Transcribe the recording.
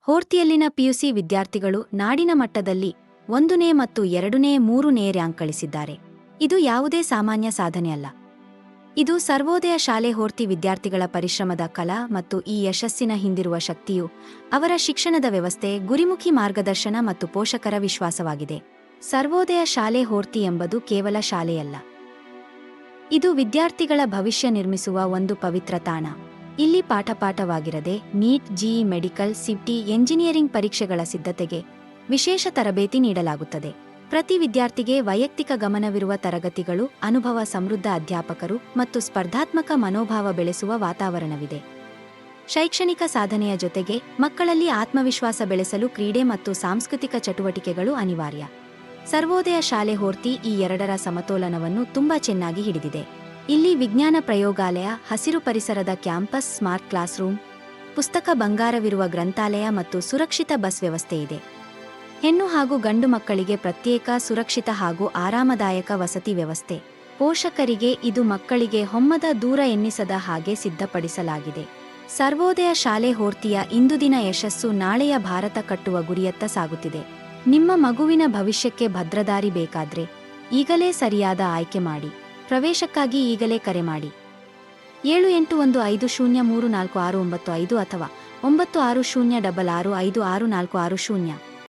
ಹೋರ್ತಿಯಲ್ಲಿನ PUC ವಿದ್ಯಾರ್ಥಿಗಳು ನಾಡಿನ ಮಟ್ಟದಲ್ಲಿ 1ನೇ ಮತ್ತು 2ನೇ 3ನೇ ರ್ಯಾಂಕ್ ಗಳಿಸಿದ್ದಾರೆ. ಇದು ಯಾವುದೇ ಸಾಮಾನ್ಯ ಸಾಧನೆಯಲ್ಲ. ಇದು ಸರ್ವೋದಯ ಶಾಲೆ ಹೋರ್ತಿ ವಿದ್ಯಾರ್ಥಿಗಳ ಪರಿಶ್ರಮದ ಕಲಾ ಮತ್ತು ಈ ಯಶಸ್ಸಿನ ಹಿಂದಿರುವ ಶಕ್ತಿಯು ಅವರ ಶಿಕ್ಷಣದ ವ್ಯವಸ್ಥೆ, ಗುರಿಮುಖಿ ಮಾರ್ಗದರ್ಶನ ಮತ್ತು ಪೋಷಕರ ವಿಶ್ವಾಸವಾಗಿದೆ. ಸರ್ವೋದಯ ಶಾಲೆ ಹೋರ್ತಿ ಎಂಬುದು ಕೇವಲ ಶಾಲೆಯಲ್ಲ. ಇದು ವಿದ್ಯಾರ್ಥಿಗಳ ಭವಿಷ್ಯ ನಿರ್ಮಿಸುವ ಒಂದು ಪವಿತ್ರ ತಾಣ. ಇಲ್ಲಿ ಪಾಠವಾಗಿರದೆ NEET, JEE, medical, CET, engineering ಪರೀಕ್ಷೆಗಳ ಸಿದ್ಧತೆಗೆ ವಿಶೇಷ ತರಬೇತಿ ನೀಡಲಾಗುತ್ತದೆ. ಪ್ರತಿ ವಿದ್ಯಾರ್ಥಿಗೆ ವೈಯಕ್ತಿಕ ಗಮನವಿರುವ ತರಗತಿಗಳು, ಅನುಭವ ಸಮೃದ್ಧ ಅಧ್ಯಾಪಕರು ಮತ್ತು ಸ್ಪರ್ಧಾತ್ಮಕ ಮನೋಭಾವ ಬೆಳೆಸುವ ವಾತಾವರಣವಿದೆ. ಶೈಕ್ಷಣಿಕ ಸಾಧನೆಯ ಜೊತೆಗೆ ಮಕ್ಕಳಲ್ಲಿ ಆತ್ಮವಿಶ್ವಾಸ ಬೆಳೆಸಲು ಕ್ರೀಡೆ ಮತ್ತು ಸಾಂಸ್ಕೃತಿಕ ಚಟುವಟಿಕೆಗಳು ಅನಿವಾರ್ಯ. ಸರ್ವೋದಯ ಶಾಲೆ ಹೋರ್ತಿ ಈ ಎರಡರ ಸಮತೋಲನವನ್ನು ತುಂಬಾ ಚೆನ್ನಾಗಿ ಹಿಡಿದಿದೆ. ಇಲ್ಲಿ ವಿಜ್ಞಾನ ಪ್ರಯೋಗಾಲಯ, ಹಸಿರು ಪರಿಸರದ ಕ್ಯಾಂಪಸ್, ಸ್ಮಾರ್ಟ್ ಕ್ಲಾಸ್ ರೂಮ್, ಪುಸ್ತಕ ಭಂಗಾರವಿರುವ ಗ್ರಂಥಾಲಯ ಮತ್ತು ಸುರಕ್ಷಿತ ಬಸ್ ವ್ಯವಸ್ಥೆ ಇದೆ. ಹೆಣ್ಣು ಹಾಗೂ ಗಂಡು ಮಕ್ಕಳಿಗೆ ಪ್ರತ್ಯೇಕ, ಸುರಕ್ಷಿತ ಹಾಗೂ ಆರಾಮದಾಯಕ ವಸತಿ ವ್ಯವಸ್ಥೆ. ಪೋಷಕರಿಗೆ ಇದು ಮಕ್ಕಳಿಗೆ ಹೊಮ್ಮದ, ದೂರ ಎನ್ನಿಸದ ಹಾಗೆ ಸಿದ್ಧಪಡಿಸಲಾಗಿದೆ. ಸರ್ವೋದಯ ಶಾಲೆ ಹೋರ್ತಿಯ ಇಂದುದಿನ ಯಶಸ್ಸು ನಾಳೆಯ ಭಾರತ ಕಟ್ಟುವ ಗುರಿಯತ್ತ ಸಾಗುತ್ತಿದೆ. ನಿಮ್ಮ ಮಗುವಿನ ಭವಿಷ್ಯಕ್ಕೆ ಭದ್ರದಾರಿ ಬೇಕಾದ್ರೆ ಈಗಲೇ ಸರಿಯಾದ ಆಯ್ಕೆ ಮಾಡಿ. ಪ್ರವೇಶಕ್ಕಾಗಿ ಈಗಲೇ ಕರೆ ಮಾಡಿ 7815034695 ಅಥವಾ 9606665460.